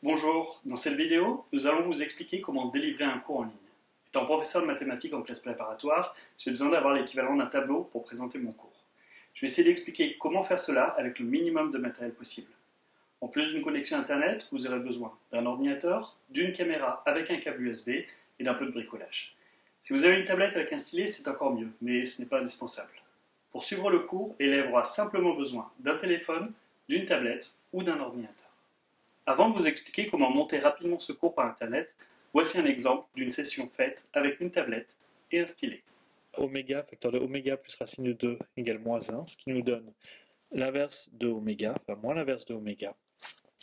Bonjour, dans cette vidéo, nous allons vous expliquer comment délivrer un cours en ligne. Étant professeur de mathématiques en classe préparatoire, j'ai besoin d'avoir l'équivalent d'un tableau pour présenter mon cours. Je vais essayer d'expliquer comment faire cela avec le minimum de matériel possible. En plus d'une connexion Internet, vous aurez besoin d'un ordinateur, d'une caméra avec un câble USB et d'un peu de bricolage. Si vous avez une tablette avec un stylet, c'est encore mieux, mais ce n'est pas indispensable. Pour suivre le cours, l'élève aura simplement besoin d'un téléphone, d'une tablette ou d'un ordinateur. Avant de vous expliquer comment monter rapidement ce cours par Internet, voici un exemple d'une session faite avec une tablette et un stylet. Oméga, facteur de oméga plus racine de 2 égale moins 1, ce qui nous donne l'inverse de oméga, enfin moins l'inverse de oméga.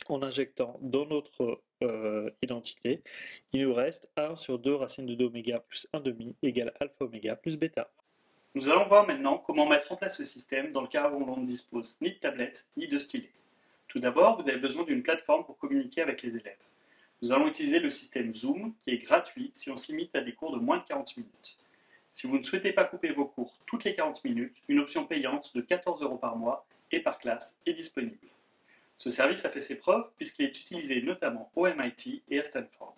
En injectant dans notre identité, il nous reste 1 sur 2 racine de 2 oméga plus 1 demi égale alpha oméga plus bêta. Nous allons voir maintenant comment mettre en place ce système dans le cas où l'on ne dispose ni de tablette ni de stylet. Tout d'abord, vous avez besoin d'une plateforme pour communiquer avec les élèves. Nous allons utiliser le système Zoom qui est gratuit si on se limite à des cours de moins de 40 minutes. Si vous ne souhaitez pas couper vos cours toutes les 40 minutes, une option payante de 14 € par mois et par classe est disponible. Ce service a fait ses preuves puisqu'il est utilisé notamment au MIT et à Stanford.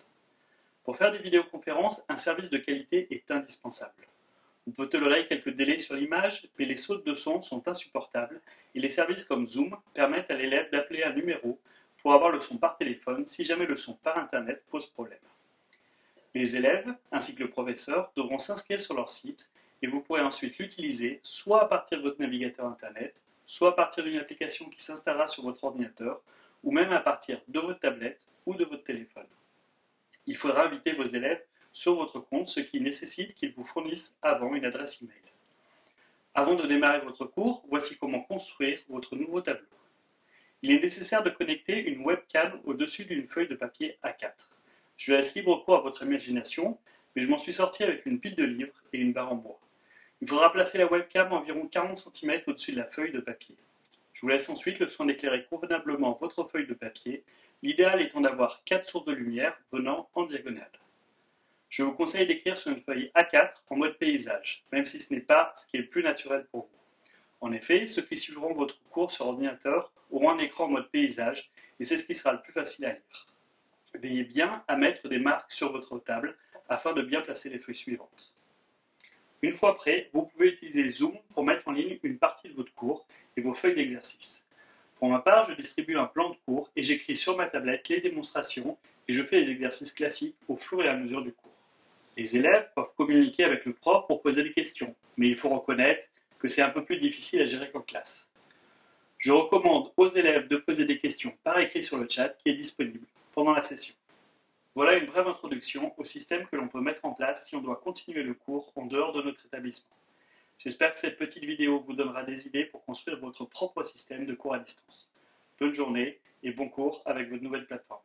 Pour faire des vidéoconférences, un service de qualité est indispensable. On peut tolérer quelques délais sur l'image, mais les sautes de son sont insupportables et les services comme Zoom permettent à l'élève d'appeler un numéro pour avoir le son par téléphone si jamais le son par Internet pose problème. Les élèves, ainsi que le professeur, devront s'inscrire sur leur site et vous pourrez ensuite l'utiliser soit à partir de votre navigateur Internet, soit à partir d'une application qui s'installera sur votre ordinateur, ou même à partir de votre tablette ou de votre téléphone. Il faudra inviter vos élèves sur votre compte, ce qui nécessite qu'ils vous fournissent avant une adresse email. Avant de démarrer votre cours, voici comment construire votre nouveau tableau. Il est nécessaire de connecter une webcam au-dessus d'une feuille de papier A4. Je laisse libre cours à votre imagination, mais je m'en suis sorti avec une pile de livres et une barre en bois. Il faudra placer la webcam environ 40 cm au-dessus de la feuille de papier. Je vous laisse ensuite le soin d'éclairer convenablement votre feuille de papier, l'idéal étant d'avoir 4 sources de lumière venant en diagonale. Je vous conseille d'écrire sur une feuille A4 en mode paysage, même si ce n'est pas ce qui est le plus naturel pour vous. En effet, ceux qui suivront votre cours sur ordinateur auront un écran en mode paysage et c'est ce qui sera le plus facile à lire. Veillez bien à mettre des marques sur votre table afin de bien placer les feuilles suivantes. Une fois prêt, vous pouvez utiliser Zoom pour mettre en ligne une partie de votre cours et vos feuilles d'exercice. Pour ma part, je distribue un plan de cours et j'écris sur ma tablette les démonstrations et je fais les exercices classiques au fur et à mesure du cours. Les élèves peuvent communiquer avec le prof pour poser des questions, mais il faut reconnaître que c'est un peu plus difficile à gérer qu'en classe. Je recommande aux élèves de poser des questions par écrit sur le chat qui est disponible pendant la session. Voilà une brève introduction au système que l'on peut mettre en place si on doit continuer le cours en dehors de notre établissement. J'espère que cette petite vidéo vous donnera des idées pour construire votre propre système de cours à distance. Bonne journée et bon cours avec votre nouvelle plateforme.